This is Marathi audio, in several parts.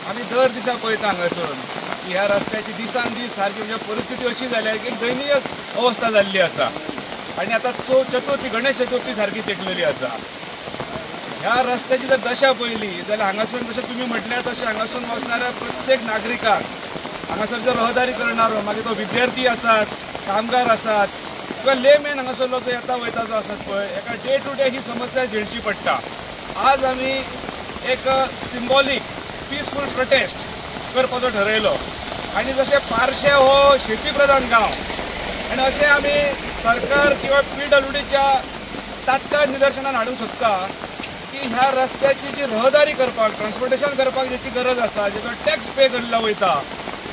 आम्ही दर दिसा पळयता हांगासून की ह्या रस्त्याची दिसान दीस सारकी म्हणजे परिस्थिती अशी जाल्या की दयनीय अवस्था जाल्ली आसा आणि आता चतुर्थी गणेश चतुर्थी सारकी तेकलेली आसा। ह्या रस्त्याची जर दशा पळयली जाल्यार हांगासून जशें तुमी म्हटलें तशें हांगासून वचणाऱ्या प्रत्येक नागरिकाक हांगासर जो रहदारी करणारो मागीर तो विद्यार्थी आसात, कामगार आसात किंवा लेमॅन हांगासरलो जो येता वयता जो आसात पळय एका डे टू डे ही समस्या झेलची पडटा। आज आमी एक सिंबॉलीक पीसफूल प्रोटेस्ट करपाचो ठरयलो आनी जशें पार्शे हो शेती प्रधान गांव आनी अशें आमी सरकार किंवा PWDच्या तात्काळ निदर्शनान हाडूंक सोदता की ह्या रस्त्याची जी रहदारी करपाक ट्रान्सपोर्टेशन करपाक ज्याची गरज आसा जेचो टॅक्स पे केल्लो वयता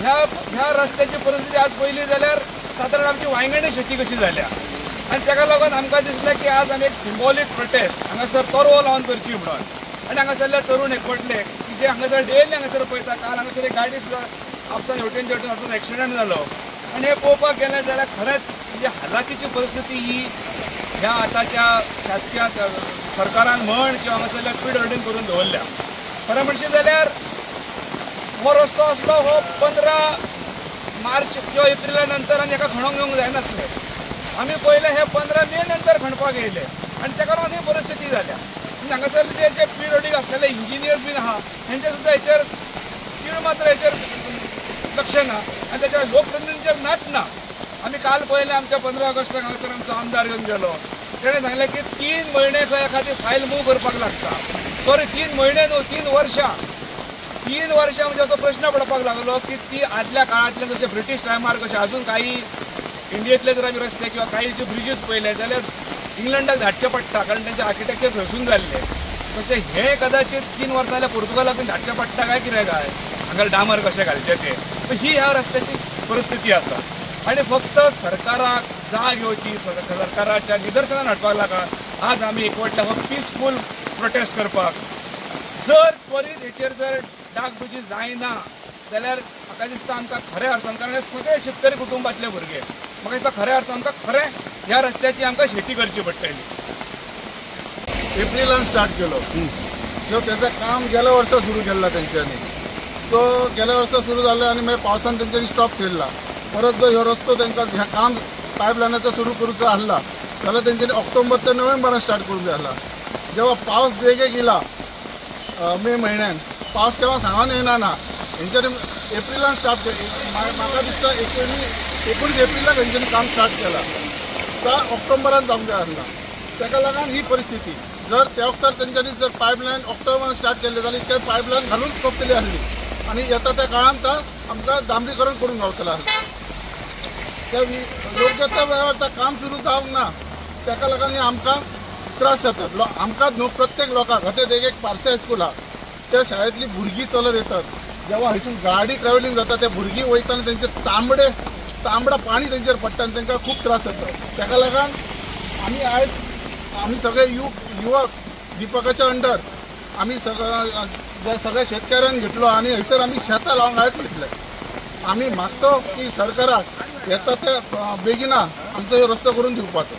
ह्या रस्त्याची परिस्थिती आज पयली जाल्यार सादारण आमची वांयगणी शेती कशी जाल्या आनी ताका लागून आमकां दिसलें की आज आमी एक सिंबॉलीक प्रोटेस्ट हांगासर तरवो लावन करची म्हणून आनी हांगासरले तरुण एकवटले की जे हांगासर डेली हांगासर पळयता काल हांगासर एक गाडी सुद्दां आपसान हेवटेन तेवटेन वचून एक्सिडेंट जालो आनी हे पळोवपाक गेलें जाल्यार खरेंच म्हणजे हालाकीची परिस्थिती ही ह्या आतांच्या शासकीय सरकारान म्हण किंवा हांगासरल्या PWDन करून दवरल्या। खरें म्हणचें जाल्यार हो रस्तो आसलो हो 15 मार्च किंवा एप्रिला नंतर आनी हाका खणोंक येवंक जायनासलें। आमी पयलें हे 15 मे नंतर खणपाक येयले आनी ताका लागून ही परिस्थिती जाल्या। हांगासर जे PWD आसलेले इंजिनियर्स बीन आहा हेंचे सुद्दां हेचेर तीळ मात्र हेचेर लक्ष ना आनी त्याच्या लोकप्रतिनिधींचेर नाच ना। आमी काल पळयलें आमच्या 15 ऑगस्टाक हांगासर आमचो आमदार येवन गेलो तेणें सांगलें की 3 म्हयने खंय एखादी फायल मूव करपाक लागता। सॉरी 3 म्हयने न्हू 3 वर्सां म्हणजे असो प्रश्न पडपाक लागलो की ती आदल्या काळांतले जशें ब्रिटीश टायमार कशें अजून काही इंडियेंतले जर आमी रस्ते किंवा काही जे ब्रिजीस पळयले जाल्यार इंग्लंडाक धाडचे पडटा कारण तांचे आर्किटेक्चर थंयसून जाल्ले तशें हे कदाचित 3 वर्सां जाल्यार पोर्तुगालाकून धाडचे पडटा काय कितें काय हांगा डामर कशें घालचें तें ही ह्या रस्त्याची परिस्थिती आसा आनी फक्त सरकाराक जाग येवची सरकाराच्या निदर्शनान हाडपाक लागून आज आमी एकवटले हो पीसफूल प्रोटेस्ट करपाक। जर त्वरीत हेचेर जर डागडुजी जायना जाल्यार म्हाका दिसता आमकां खऱ्या अर्थान कारण हे सगळे शेतकरी कुटुंबातले भुरगे म्हाका दिसता खऱ्या अर्थान आमकां खरें ह्या रस्त्याची आमकां शेती करची पडटली। एप्रिलान स्टार्ट केलो जो त्याचं काम गेल्या वर्सा सुरू केला तेंच्यांनी तो गेल्या वर्सा सुरू जालो आनी मागीर पावसान तेंच्यांनी स्टॉप केला। परत जर ह्यो रस्तो तांकां ह्या काम पायपलायनाचो सुरू करूचो आसला जाल्यार तेंच्यांनी ऑक्टोबर ते नोव्हेंबरान स्टार्ट करूंक जाय आसला। जेव्हा पावस बेगीक येयला मे म्हयन्यान पावस केव्हा सांगून येना ना हेंच्यांनी एप्रिलान स्टार्ट केलें। म्हाका दिसता 19 एप्रिलाक हेंच्यांनी काम स्टार्ट केलां तर ऑक्टोबरान जावंक जाय आसला। ताका लागून ही परिस्थिती जर त्या वक्तार तेंच्यांनी जर पायपलायन ऑक्टोबरान स्टार्ट केल्ले जाल्यार ते पायपलायन घालून सोंपतली आसली आनी येता त्या काळांत आमकां डांबरीकरण करून गावतलें आसलें। त्या योग्य त्या वेळार काम सुरू जावंक ना ताका लागून हे आमकां त्रास जातात आमकां न्हू प्रत्येक लोकांक आतां एक पार्से हायस्कूल आहा त्या शाळेंतलीं भुरगीं चलत येतात जेव्हा हातून गाडी ट्रॅव्हलिंग जाता ते भुरगीं वयताना तेंचे तांबडा पाणी तेंचेर पडटा आनी तांकां खूब त्रास जाता। ताका लागून आमी सगळे युवक दिपकाच्या अंडर आमी सगळ्या शेतकऱ्यांक घेतलो आनी हयसर आमी शेतां लावंक आयज वयतले। आमी मागतो की सरकाराक येता ते बेगिना आमचो रस्तो करून दिवपाचो।